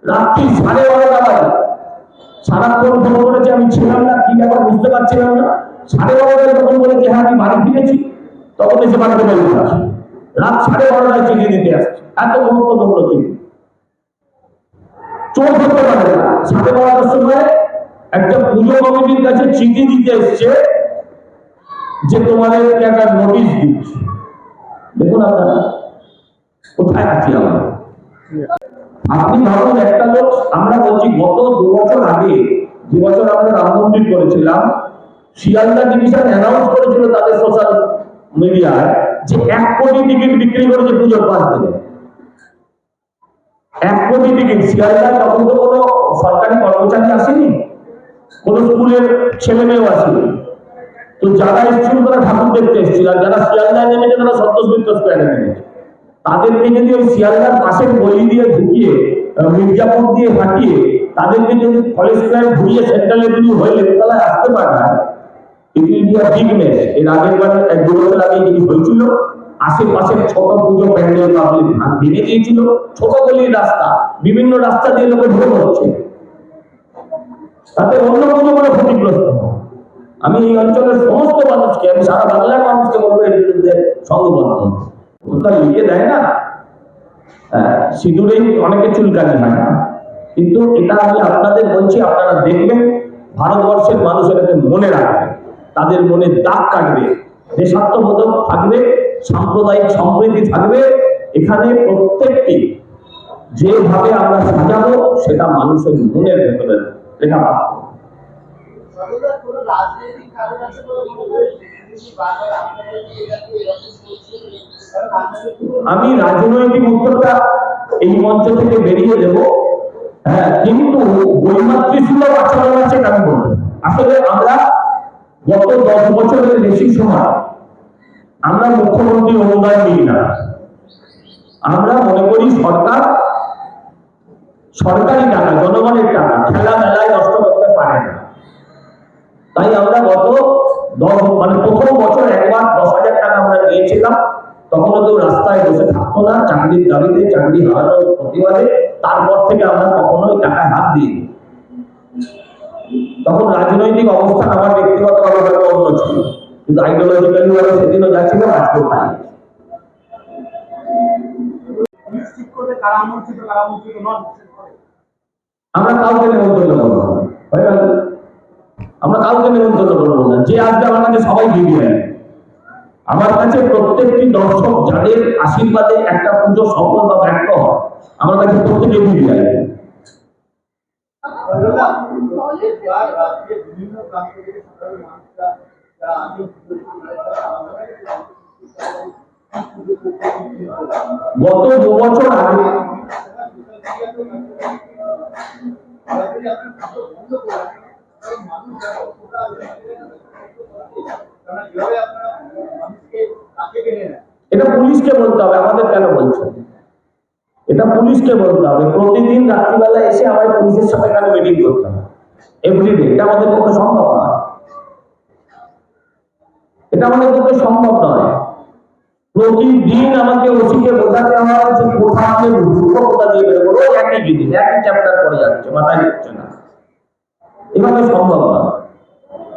রাত্রি 12:30 বাজে, সারাক্ষণ ফোন করেছে, আমি ছিলাম না, কি ব্যাপার বুঝতে পারছিলাম না। 12:30 তখন বলেছে হ্যাঁ আমি বাড়ি ফিরেছি, তখন এসে বাড়িতে বলতে আসে রাত 12:30 চিঠি দিতে আসছে। এত গুরুত্বপূর্ণ চিঠি চোর ধরতে পারে না। 12:30 সময় একটা পুজো কমিটির কাছে চিঠি দিতে এসছে যে তোমাদেরকে একটা নোটিশ দিচ্ছি। দেখুন আপনারা কোথায় আছি আমরা। আপনি ভাবুন একটা লোক, আমরা বলছি গত 2 বছর আগে, যে বছর আমরা রাম মন্দির করেছিলাম, শিয়ালদা ডিভিশন অ্যানাউন্স করেছিল তাদের সোশ্যাল মিডিয়ায় যে 1 কোটি টিকিট বিক্রি করেছে পুজোর 5 দিনে। 1 কোটি টিকিট। শিয়ালদা তখন তো কোনো সরকারি কর্মচারী আসেনি, কোন স্কুলের ছেলে মেয়েও আসেনি। তো যারা এসেছিল তারা ঠাকুর দেখতে এসেছিল, আর যারা শিয়ালদায় নেমেছে তারা সন্তোষ মিত্র স্কোয়ারে নেমেছে। তাদেরকে যদি ওই শিয়ালদার পাশের গলি দিয়ে ঢুকিয়ে, মির্জাপুর দিয়ে হাঁটিয়ে, তাদেরকে যদি কলেজ স্কোয়ার ঘুরিয়ে সেন্ট্রালে যদি হয়ে লেকতলায় আসতে পাঠায়, কিন্তু ইন্ডিয়া বিগনেস। এর আগের বার 1-2 বছর আগে জিনিস হয়েছিল, আশেপাশের ছোট পুজো প্যান্ডেল পাবলিক ভেঙে দিয়েছিল। ছোট গলির রাস্তা, বিভিন্ন রাস্তা দিয়ে লোকে ঢুকে হচ্ছে, তাতে অন্য পুজো করে ক্ষতিগ্রস্ত। আমি এই অঞ্চলের সমস্ত মানুষকে, আমি সারা বাংলার মানুষকে বলবো এর বিরুদ্ধে সংঘবদ্ধ। ওটা লিখে দেয় না, সিঁদুরেই অনেকে চুলকানি হয় না, কিন্তু এটা আমি আপনাদের বলছি, আপনারা দেখবেন ভারতবর্ষের মানুষ এটাকে মনে রাখবে, তাদের মনে দাগ কাটবে, দেশাত্মবোধক থাকবে, সাম্প্রদায়িক সম্প্রীতি থাকবে। এখানে প্রত্যেকটি যেভাবে আমরা সাজাবো সেটা মানুষের মনের ভেতরে লেখা পাবো। আমি রাজনৈতিক উত্তরটা এই মঞ্চ থেকে বেরিয়ে দেব, কিন্তু বৈমাতৃসুলভ আচরণ আছে আমি বলবো। আসলে আমরা গত 10 বছরের বেশি সময় আমরা মুখ্যমন্ত্রী অনুদান নিই না। আমরা মনে করি সরকারি টাকা, জনগণের টাকা খেলা মেলায় নষ্ট করতে পারে না। তাই আমরা গত প্রথম বছর একবার 10,000 টাকা আমরা নিয়েছিলাম। তখন কেউ রাস্তায় বসে থাকতো না, চাকরির দাবিতে, চাকরি হারানোর প্রতিবাদে। তারপর থেকে আমরা কখনোই টাকায় হাত দিই। তখন রাজনৈতিক অবস্থান আমার ব্যক্তিগতভাবে হয়তো অন্য ছিল, কিন্তু আইডিওলজিক্যালি ভাবে সেদিনও যাচ্ছিল, আজকেও তাই। আমরা কাউকে নিমন্ত্রণ করবো না, হয়ে গেল। আমরা কাউকে নিমন্ত্রণ করবো না। যে আসবে আমার কাছে সবাই ভিডিও। আমার কাছে প্রত্যেকটি দর্শক যাদের আশীর্বাদে একটা পুজো সফল বা ব্যর্থ হয়, আমার কাছে প্রত্যেকে ভিডিও। গত 2 বছর আগে এটা পুলিশকে বলতে হবে, আমাদের কেন বলছে? এটা পুলিশকে বলতে হবে। প্রতিদিন রাত্রিবেলা এসে আমাদের পুলিশের সাথে কেন মিটিং করতে হবে এভরিডে? এটা আমাদের পক্ষে সম্ভব নয়। এটা আমাদের পক্ষে সম্ভব নয়। প্রতিদিন আমাকে ওসিকে বোঝাতে হয় যে কোথা দিয়ে ঢুকবো, কোথা দিয়ে বেরোবো। রোজ একই জিনিস, একই চ্যাপ্টার পড়ে যাচ্ছে, মাথায় ঢুকছে না। এভাবে সম্ভব নয়।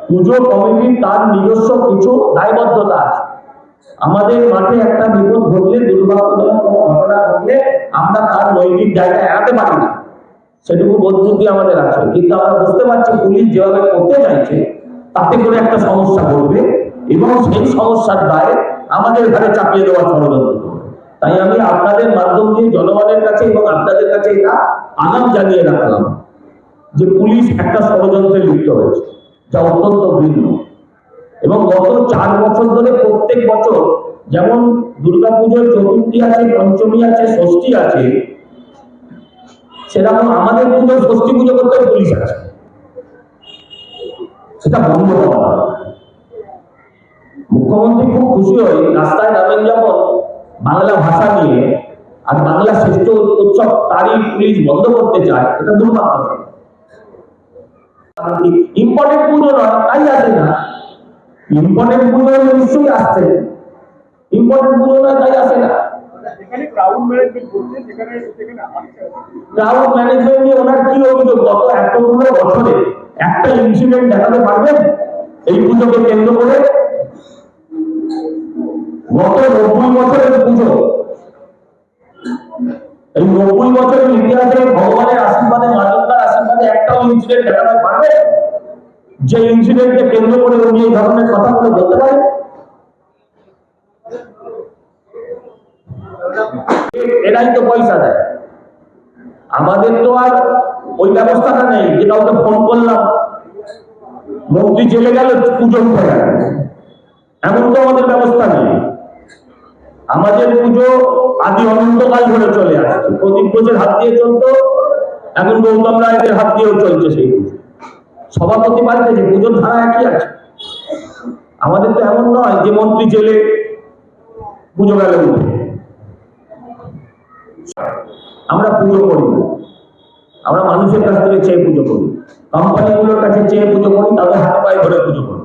পুজো কমিটির তার নিজস্ব কিছু দায়বদ্ধতা আছে। আমাদের মাঠে একটা বিপদ ঘটলে, দুর্ভাগ্যজনক কোনো ঘটনা ঘটলে আমরা তার নৈতিক জায়গায় এড়াতে পারি না, সেটুকু বোধ বুদ্ধি আমাদের আছে। কিন্তু আমরা বুঝতে পারছি পুলিশ যেভাবে করতে চাইছে তাতে করে একটা সমস্যা ঘটবে, এবং সেই সমস্যার দায় আমাদের ঘরে চাপিয়ে দেওয়া ষড়যন্ত্র। তাই আমি আপনাদের মাধ্যম দিয়ে জনগণের কাছে এবং আপনাদের কাছে এটা আগাম জানিয়ে রাখলাম যে পুলিশ একটা ষড়যন্ত্রে লিপ্ত হয়েছে, যা অত্যন্ত ভিন্ন। এবং গত 4 বছর ধরে প্রত্যেক বছর যেমন দুর্গাপুজোর চতুর্থী আছে, পঞ্চমী আছে, ষষ্ঠী আছে, সেরকম আমাদের পুজোর ষষ্ঠী পুজো করতে পুলিশ আছে। সেটা বন্ধ করা। মুখ্যমন্ত্রী খুব খুশি হয়ে রাস্তায় নামেন যখন বাংলা ভাষা নিয়ে, আর বাংলা শ্রেষ্ঠ উৎসব তারই পুলিশ বন্ধ করতে চায়, এটা দুর্ভাগ্যজনক। ইম্পর্টেন্ট পুজো নয় তাই আসে না, ইম্পর্টেন্ট পুজো নিশ্চয়ই আসছে, ইম্পর্টেন্ট পুজো নয় তাই আসে না। যেখানে ক্রাউড ম্যানেজমেন্ট করছে সেখানে ক্রাউড ম্যানেজমেন্ট নিয়ে ওনার কি অভিযোগ? গত এতগুলো বছরে একটা ইনসিডেন্ট দেখাতে পারবেন এই পুজোকে কেন্দ্র করে? গত 90 বছরের পুজো, এই 90 বছরের ইতিহাসে ভগবানের আশীর্বাদে, মা দুর্গার আশীর্বাদে একটাও ইনসিডেন্ট দেখাতে পারবে যে ইনসিডেন্টকে কেন্দ্র করে উনি এই ধরনের কথা বলে বলতে পারেন? এরাই তো পয়সা দেয়। আমাদের তো আর ওই ব্যবস্থাটা নেই যে কাউকে ফোন করলাম, মন্ত্রী চলে গেল, পুজো উঠে গেল, এমন তো আমাদের ব্যবস্থা নেই। আমাদের পুজো আদি অনন্তকাল ধরে চলে আসছে। প্রদীপ ঘোষের হাত দিয়ে চলতো, এখন গৌতম রায়ের হাত দিয়েও চলছে সেই পুজো। সভাপতি পাল্টেছে, পুজোর ধারা একই আছে। আমাদের তো এমন নয় যে মন্ত্রী জেলে পুজো গেলে উঠে। আমরা পুজো করি না, আমরা মানুষের কাছ থেকে চেয়ে পুজো করি, কোম্পানিগুলোর কাছে চেয়ে পুজো করি, তাদের হাতে পায়ে ধরে পুজো করি।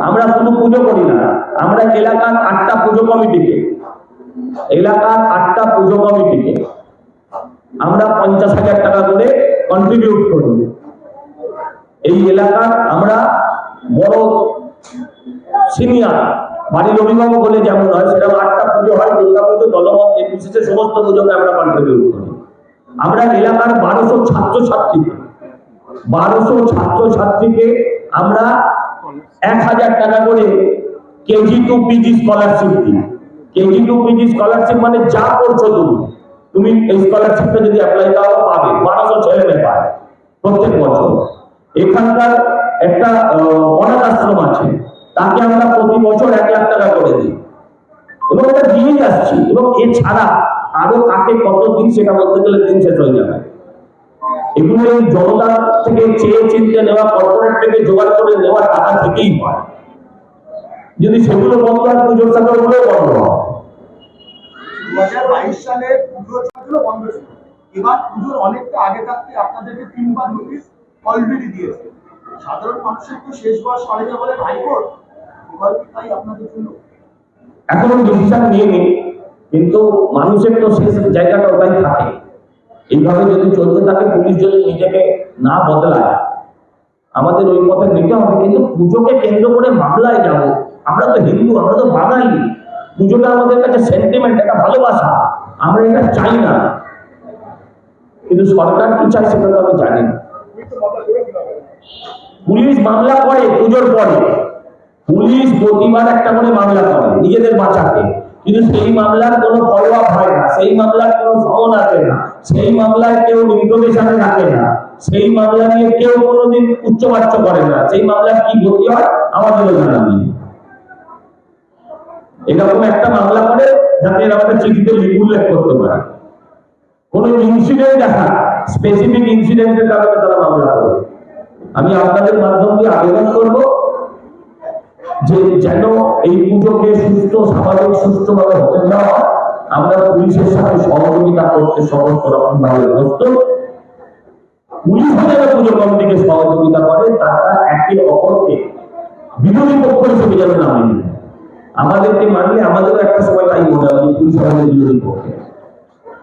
আমরা শুধু পুজো করি না, আমরা এলাকার 8টা পুজো কমিটিকে আমরা 50,000 টাকা করে কন্ট্রিবিউট করি। এই এলাকার আমরা বড় সিনিয়র বাড়ির অভিভাবক বলে যেমন হয়, সেরকম 8টা পুজো হয়, দুর্গা পুজো, দলমত নির্বিশেষে সমস্ত পুজোকে আমরা কন্ট্রিবিউট করি। আমরা এলাকার 1200 ছাত্রছাত্রীকে আমরা 1000 টাকা করে কেজি টু পিজি স্কলারশিপ দিই। কেজি টু পিজি স্কলারশিপ মানে যা করছো তুমি এই স্কলারশিপটা যদি অ্যাপ্লাই করো পাবে। 1200 ছেলে মেয়ে পায় প্রত্যেক বছর। এখানকার একটা অনাথ আশ্রম আছে, তাকে আমরা প্রতি বছর 1 লাখ টাকা করে দিই এবং এটা দিয়েই আসছি। এবং এছাড়া আরো কাকে কত দিন সেটা বলতে গেলে দিন শেষ হয়ে যাবে। এগুলো এই জনতা থেকে চেয়ে চিনতে নেওয়া, কর্পোরেট থেকে জোগাড় করে নেওয়া টাকা থেকেই হয়। যদি সেগুলো বন্ধ হয়, পুজোর সাথে ওগুলো বন্ধ হয়। 2022 সালে পুজোর ছিল বন্ধ ছিল, এবার পুজোর অনেকটা আগে থাকতে আপনাদেরকে 3বার নোটিশ অলরেডি দিয়েছে। সাধারণ মানুষের তো শেষ বয়স কলেজে বলে হাইকোর্ট, এবার তাই আপনাদের জন্য এখনো ডিসিশন নিয়ে, কিন্তু মানুষের তো শেষ জায়গাটা ওটাই থাকে। এইভাবে যদি চলতে থাকে, পুলিশ যদি নিজেকে না বদলায়, আমাদের ওই পথে নিতে হবে। কিন্তু পুজোকে কেন্দ্র করে মামলায় যাব, আমরা তো হিন্দু, আমরা তো বাঙালি, পুজোটা আমাদের কাছে সেন্টিমেন্ট, একটা ভালোবাসা, আমরা এটা চাই না। কিন্তু সরকার কি চায় সেটা তো আমি জানি না। পুলিশ মামলা করে পুজোর পরে, পুলিশ প্রতিবার একটা করে মামলা করে নিজেদের বাঁচাতে, কিন্তু সেই মামলার কোনো ফলো আপ হয় না, সেই মামলার কোনো সমন আসে না, সেই মামলায় কেউ ইনফরমেশনে রাখে না, সেই মামলা নিয়ে কেউ কোনোদিন উচ্চবাচ্য করে না। সেই মামলার কি গতি হয় আমাদেরও জানা নেই। এরকম একটা মামলা করে যাতে এরা একটা চিঠিতে উল্লেখ করতে পারে কোন ইনসিডেন্ট দেখা, স্পেসিফিক ইনসিডেন্টের কারণে তারা মামলা করে। আমি আপনাদের মাধ্যম দিয়ে আবেদন করব যে যেন এই পুজোকে সুস্থ, স্বাভাবিক, সুষ্ঠুভাবে হতে দেওয়া হয়। আমরা পুলিশের সাথে সহযোগিতা করতে সমস্ত রকম ভাবে প্রস্তুত। পুলিশ যেন পুজো কমিটিকে সহযোগিতা করে, তারা একে অপরকে বিরোধী পক্ষ হিসেবে যেন না মেনে। আমাদেরকে মানলে আমাদেরও একটা সময় তাই মনে হয় পুলিশ আমাদের বিরোধী পক্ষে।